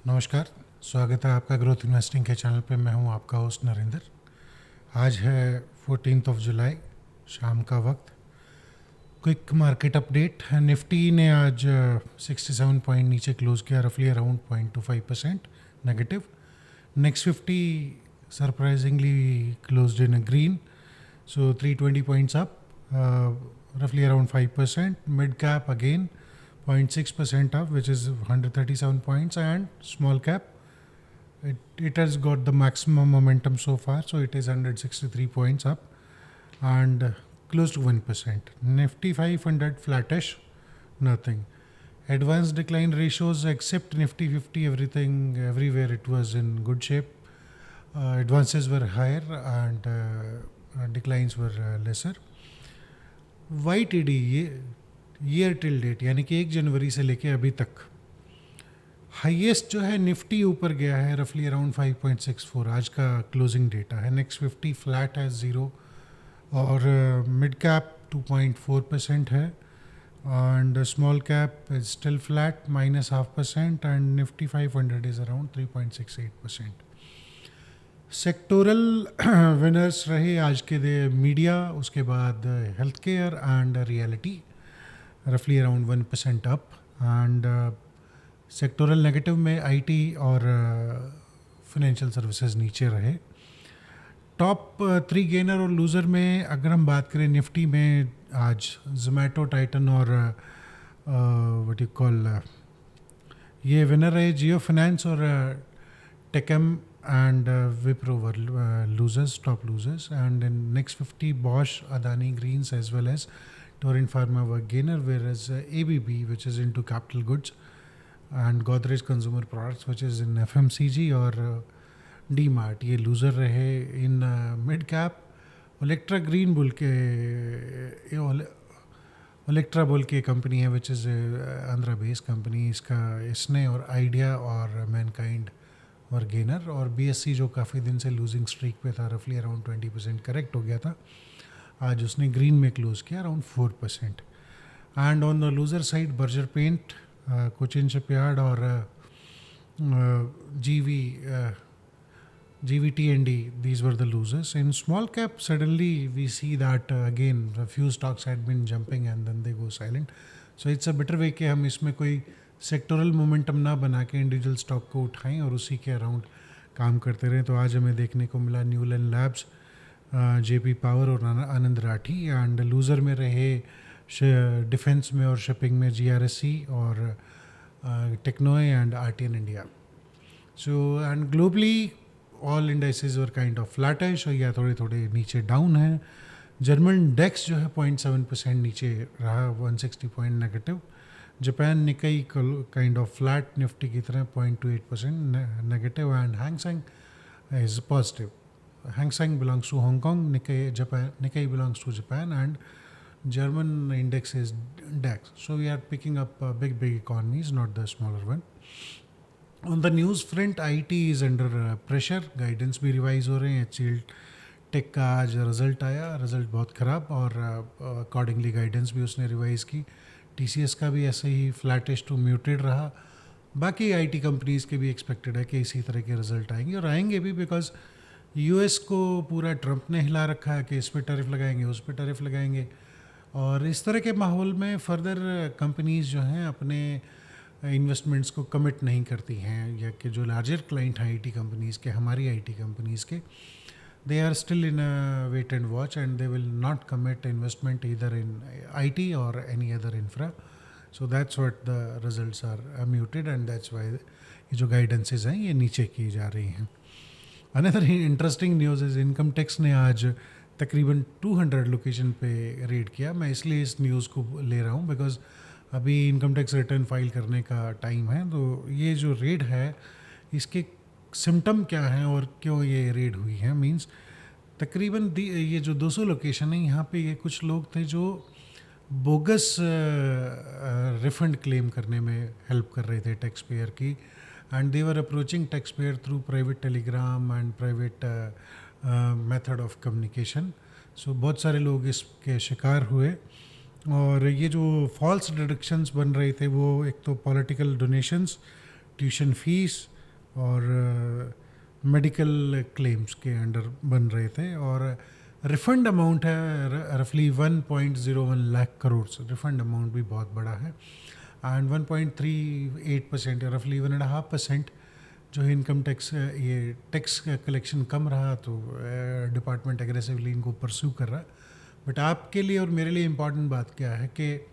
नमस्कार। स्वागत है आपका ग्रोथ इन्वेस्टिंग के चैनल पे। मैं हूं आपका होस्ट नरेंद्र। आज है 14 जुलाई, शाम का वक्त। Quick market update. निफ्टी ने आज 67 पॉइंट नीचे क्लोज किया, रफली around 0.25% negative. Next 50 surprisingly closed in green, so 320 points up, roughly around 5%. Mid cap again 0.6% up, which is 137 points, and small cap, it has got the maximum momentum so far, so it is 163 points up and close to 1%. Nifty 500 flattish, nothing. Advanced decline ratios except Nifty 50, everything, everywhere it was in good shape. Advances were higher and declines were lesser. YTD ये year till date यानी कि 1 जनवरी से लेके अभी तक highest जो है Nifty ऊपर गया है, रफली अराउंड 5.64 आज का क्लोजिंग डेटा है। नेक्स्ट 50 फ्लैट है, ज़ीरो, और मिड कैप 2.4% है, and small cap is still flat -0.5%, and Nifty 500 is around 3.68%. Sectoral winners रहे आज के दे मीडिया, उसके बाद हेल्थ केयर एंड रियलिटी, रफली around 1% up, and sectoral negative में आईटी और फाइनेंशियल सर्विसेज नीचे रहे। टॉप 3 गेनर और लूज़र में अगर हम बात करें, निफ्टी में आज जोमेटो, टाइटन और व्हाट यू कॉल ये विनर रहे। जियो फाइनेंस और Tekam and Wipro were losers, top losers, and in next 50 Bosch, Adani Greens as well as Torrent Pharma were gainer, whereas ABB, which is into capital goods, and Godrej Consumer Products, which is in FMCG, और DMart ये loser रहे। in mid cap Electra Green बोल के Electra बोल के company है, which is Andhra based company, इसने और आइडिया और मैनकाइंड और गेनर। और बीएससी जो काफ़ी दिन से लूजिंग स्ट्रीक पे था, रफली अराउंड 20% करेक्ट हो गया था, आज उसने ग्रीन में क्लोज किया around 4%। And on the loser side Berger paint, Cochin Shipyard और GVT&D, these were the losers. In small cap, suddenly we see that again a few stocks had been jumping and then they go silent. So it's a better way कि हम इसमें कोई sectoral momentum ना बना के individual stock को उठाएं और उसी के अराउंड काम करते रहें। तो आज हमें देखने को मिला न्यूलैंड लैब्स, जेपी पावर और आनंद राठी, एंड लूज़र में रहे डिफेंस में और शिपिंग में जीआरएससी और टेक्नोए and RTN India. So and globally all indices were kind of flattish या थोड़े थोड़े नीचे डाउन है। जर्मन डेक्स जो है 0.7% नीचे रहा, 160 point negative. Japan Nikkei kind of flat, Nifty की तरह 0.28% negative, and Hang Seng is positive. Hang Seng belongs to Hong Kong, Nikkei belongs to Japan, and German index is DAX. So we are picking up big economies, not the smaller one. On the news front, IT is under pressure. Guidance भी revise हो रहे हैं। HCL take का आज result आया, result बहुत ख़राब, और अकॉर्डिंगली गाइडेंस भी उसने रिवाइज़ की। TCS का भी ऐसे ही फ्लैटिश टू म्यूटेड रहा। बाकी IT कंपनीज़ के भी एक्सपेक्टेड है कि इसी तरह के रिजल्ट आएंगे, और आएंगे भी, बिकॉज US को पूरा ट्रंप ने हिला रखा है कि इस पर टैरिफ लगाएंगे, उस पर टैरिफ लगाएंगे। और इस तरह के माहौल में फर्दर कंपनीज़ जो हैं अपने इन्वेस्टमेंट्स को कमिट नहीं करती हैं, या कि जो लार्जर क्लाइंट हैं IT कंपनीज़ के, हमारी IT कंपनीज़ के, they are still in a wait and watch, and they will not commit investment either in IT or any other infra. So that's what the results are muted, and that's why ये जो guidances हैं ये नीचे की जा रही हैं। Another interesting news is income tax ने आज तकरीबन 200 लोकेशन पे रेड किया। मैं इसलिए इस न्यूज़ को ले रहा हूँ बिकॉज अभी इनकम टैक्स रिटर्न फाइल करने का टाइम है। तो ये जो रेड है, इसके सिम्टम क्या हैं और क्यों ये रेड हुई है, मींस तकरीबन ये जो 200 लोकेशन है, यहाँ पे ये कुछ लोग थे जो बोगस रिफंड क्लेम करने में हेल्प कर रहे थे टैक्स पेयर की, and they were approaching tax payer through private Telegram and private method of communication. So बहुत सारे लोग इसके शिकार हुए, और ये जो फॉल्स डिडक्शंस बन रहे थे वो एक तो पॉलिटिकल डोनेशंस, ट्यूशन फीस, और मेडिकल क्लेम्स के अंडर बन रहे थे, और रिफंड अमाउंट है रफली 1.01 लाख करोड़। रिफंड अमाउंट भी बहुत बड़ा है। एंड 1.38% या रफली 1.5% जो इनकम टैक्स, ये टैक्स कलेक्शन कम रहा, तो डिपार्टमेंट एग्रेसिवली इनको परस्यू कर रहा है। बट आपके लिए और मेरे लिए इम्पॉर्टेंट बात क्या है कि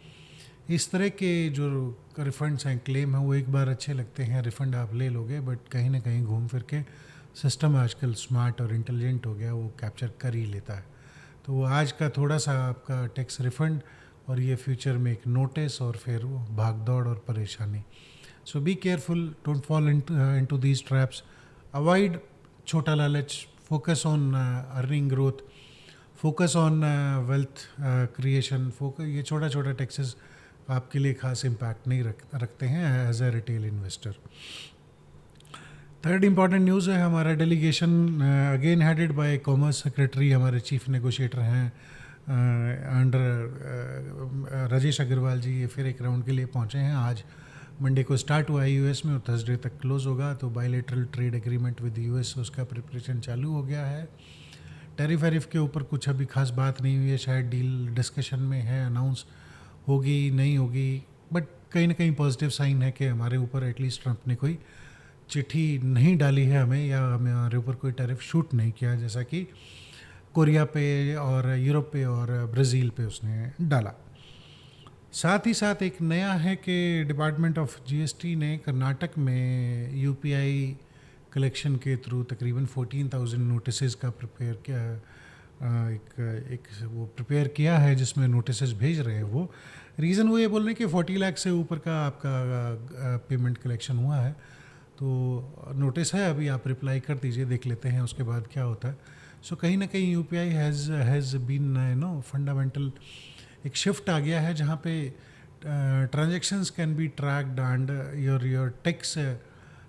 इस तरह के जो रिफंड्स हैं, क्लेम हैं, वो एक बार अच्छे लगते हैं, रिफ़ंड आप ले लोगे, बट कहीं ना कहीं घूम फिर के सिस्टम आजकल स्मार्ट और इंटेलिजेंट हो गया, वो कैप्चर कर ही लेता है। तो वो आज का थोड़ा सा आपका टैक्स रिफ़ंड, और ये फ्यूचर में एक नोटिस, और फिर वो भाग दौड़ और परेशानी। So be careful, don't fall into these traps, avoid छोटा लालच, focus on earning growth, focus on wealth creation. ये छोटा छोटा टैक्सेस आपके लिए खास इम्पैक्ट नहीं रखते हैं as a retail investor. Third important news है, हमारा delegation again headed by commerce secretary, हमारे चीफ नेगोशिएटर हैं अंडर राजेश अग्रवाल जी, ये फिर एक राउंड के लिए पहुंचे हैं। आज मंडे को स्टार्ट हुआ है यूएस में और थर्सडे तक क्लोज होगा। तो bilateral trade agreement with US, उसका प्रिपरेशन चालू हो गया है। टैरिफ वैरिफ के ऊपर कुछ अभी खास बात नहीं हुई है, शायद डील डिस्कशन में है, अनाउंस होगी नहीं होगी, बट कहीं ना कहीं पॉजिटिव साइन है कि हमारे ऊपर एटलीस्ट ट्रंप ने कोई चिट्ठी नहीं डाली है हमें, या हमारे ऊपर कोई टैरिफ शूट नहीं किया, जैसा कि कोरिया पे और यूरोप पे और ब्राज़ील पे उसने डाला। साथ ही साथ एक नया है कि डिपार्टमेंट ऑफ जीएसटी ने कर्नाटक में यूपीआई कलेक्शन के थ्रू तकरीबन 14,000 नोटिस का प्रिपेयर किया, एक वो प्रिपेयर किया है, जिसमें नोटिस भेज रहे हैं। वो रीज़न वो ये बोल रहे हैं कि 40 लाख से ऊपर का आपका पेमेंट कलेक्शन हुआ है, तो नोटिस है, अभी आप रिप्लाई कर दीजिए, देख लेते हैं उसके बाद क्या होता है। सो कहीं ना कहीं यूपीआई हैज़ बीन फंडामेंटल एक शिफ्ट आ गया है, जहाँ पे transactions can be tracked and your tax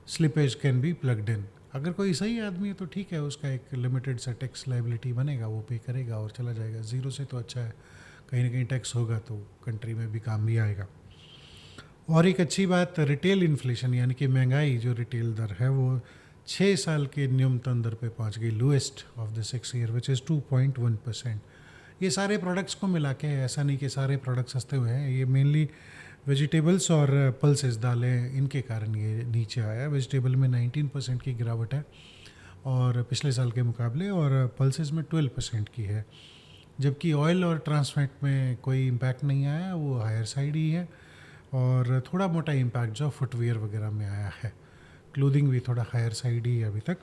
slippage can be plugged in. अगर कोई सही आदमी है तो ठीक है, उसका एक लिमिटेड सा टैक्स लाइबिलिटी बनेगा, वो पे करेगा और चला जाएगा। ज़ीरो से तो अच्छा है, कहीं ना कहीं टैक्स होगा तो कंट्री में भी काम भी आएगा। और एक अच्छी बात, रिटेल इन्फ्लेशन यानी कि महंगाई, जो रिटेल दर है वो 6 साल के न्यूनतम दर पे पहुंच गई, lowest of the 6 year, which is 2.1%। ये सारे प्रोडक्ट्स को मिला के, ऐसा नहीं कि सारे प्रोडक्ट्स सस्ते हुए हैं, ये मेनली वेजिटेबल्स और पल्सेस, दालें, इनके कारण ये नीचे आया। वेजिटेबल में 19% की गिरावट है और पिछले साल के मुकाबले, और पल्सेस में 12% की है, जबकि ऑयल और ट्रांसफैट में कोई इम्पैक्ट नहीं आया, वो हायर साइड ही है। और थोड़ा मोटा इम्पैक्ट जो फुटवेयर वगैरह में आया है, क्लोथिंग भी थोड़ा हायर साइड ही है अभी तक।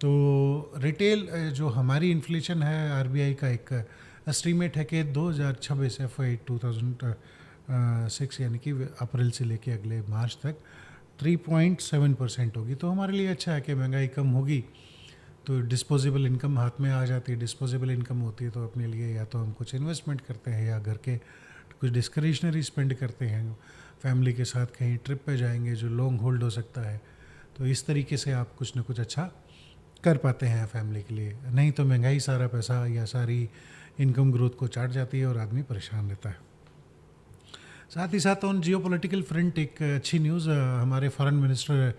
तो रिटेल जो हमारी इन्फ्लेशन है, आरबीआई का एक एस्टीमेट है कि 2026 FY 2006 यानी कि अप्रैल से लेके अगले मार्च तक 3.7% होगी। तो हमारे लिए अच्छा है कि महंगाई कम होगी तो डिस्पोजेबल इनकम हाथ में आ जाती है। डिस्पोजेबल इनकम होती है तो अपने लिए या तो हम कुछ इन्वेस्टमेंट करते हैं, या घर के कुछ डिस्क्रिशनरी स्पेंड करते हैं, फैमिली के साथ कहीं ट्रिप पे जाएंगे जो लॉन्ग होल्ड हो सकता है। तो इस तरीके से आप कुछ ना कुछ अच्छा कर पाते हैं फैमिली के लिए। नहीं तो महंगाई सारा पैसा या सारी इनकम ग्रोथ को चाट जाती है और आदमी परेशान रहता है। साथ ही साथ ऑन जियो पोलिटिकल फ्रंट एक अच्छी न्यूज़, हमारे foreign minister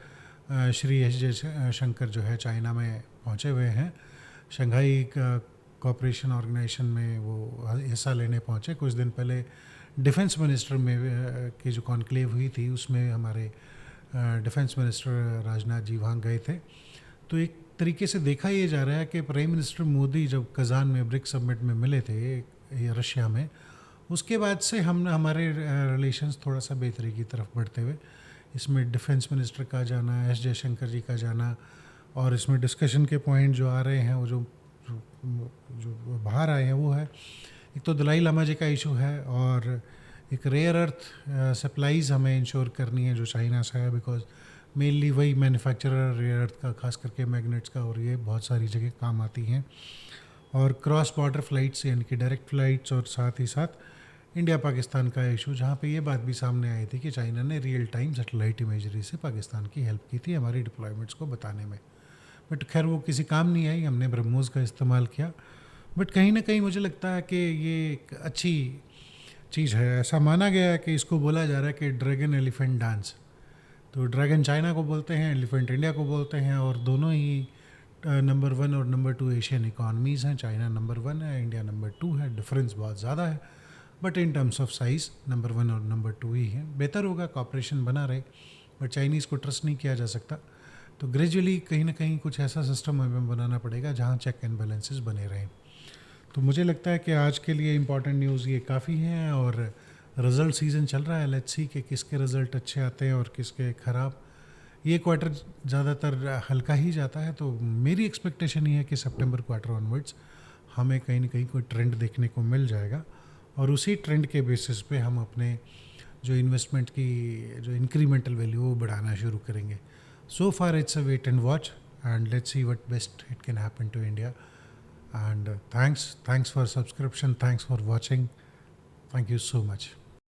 Shri S Jaishankar जो है चाइना में पहुंचे हुए हैं। शंघाई कोऑपरेशन ऑर्गेनाइजेशन में वो हिस्सा लेने पहुंचे। कुछ दिन पहले डिफेंस मिनिस्टर में की जो कॉन्क्लेव हुई थी, उसमें हमारे डिफेंस मिनिस्टर राजनाथ जी वहाँ गए थे। तो एक तरीके से देखा ये जा रहा है कि प्राइम मिनिस्टर मोदी जब कज़ान में ब्रिक्स समिट में मिले थे रशिया में, उसके बाद से हमारे रिलेशंस थोड़ा सा बेहतरी की तरफ बढ़ते हुए, इसमें डिफेंस मिनिस्टर का जाना, एस जयशंकर जी का जाना, और इसमें डिस्कशन के पॉइंट जो आ रहे हैं, वो जो बाहर आए हैं, वो है एक तो दलाई लामा जी का इशू है, और एक रेयर अर्थ सप्लाईज़ हमें इंश्योर करनी है जो चाइना से है, बिकॉज मेनली वही मैन्युफैक्चरर रेयर अर्थ का, खास करके मैग्नेट्स का, और ये बहुत सारी जगह काम आती हैं। और क्रॉस बॉर्डर फ़्लाइट्स यानी कि डायरेक्ट फ़्लाइट्स, और साथ ही साथ इंडिया पाकिस्तान का इशू, जहाँ पे ये बात भी सामने आई थी कि चाइना ने रियल टाइम सैटेलाइट इमेजरी से पाकिस्तान की हेल्प की थी हमारी डिप्लॉयमेंट्स को बताने में। बट खैर वो किसी काम नहीं आई, हमने ब्रह्मोस का इस्तेमाल किया। बट कहीं ना कहीं मुझे लगता है कि ये एक अच्छी चीज़ है। ऐसा माना गया है कि इसको बोला जा रहा है कि ड्रैगन एलिफेंट डांस। तो ड्रैगन चाइना को बोलते हैं, एलिफेंट इंडिया को बोलते हैं, और दोनों ही नंबर 1 और नंबर 2 एशियन इकॉनमीज़ हैं. चाइना नंबर 1 है, इंडिया नंबर 2 है. डिफरेंस बहुत ज़्यादा है, but in terms of size number 1 और नंबर 2 ही है. बेहतर होगा कॉपरेशन बना रहे, बट चाइनीज़ को ट्रस्ट नहीं किया जा सकता. तो ग्रेजुअली कहीं ना कहीं कुछ ऐसा सिस्टम हमें बनाना पड़ेगा जहाँ चेक एंड बैलेंसेस बने रहें. तो मुझे लगता है कि आज के लिए इम्पॉर्टेंट न्यूज़ ये काफ़ी हैं, और रिज़ल्ट सीज़न चल रहा है. लेट्स सी कि किसके रिज़ल्ट अच्छे आते हैं और किसके ख़राब. ये क्वार्टर ज़्यादातर हल्का ही जाता है, तो मेरी एक्सपेक्टेशन ये है कि सितंबर क्वार्टर ऑनवर्ड्स हमें कहीं ना कहीं कोई ट्रेंड देखने को मिल जाएगा, और उसी ट्रेंड के बेसिस पे हम अपने जो इन्वेस्टमेंट की जो इंक्रीमेंटल वैल्यू वो बढ़ाना शुरू करेंगे. So far it's a wait and watch, and let's see what best it can happen to India. And thanks for subscription, thanks for watching, thank you so much.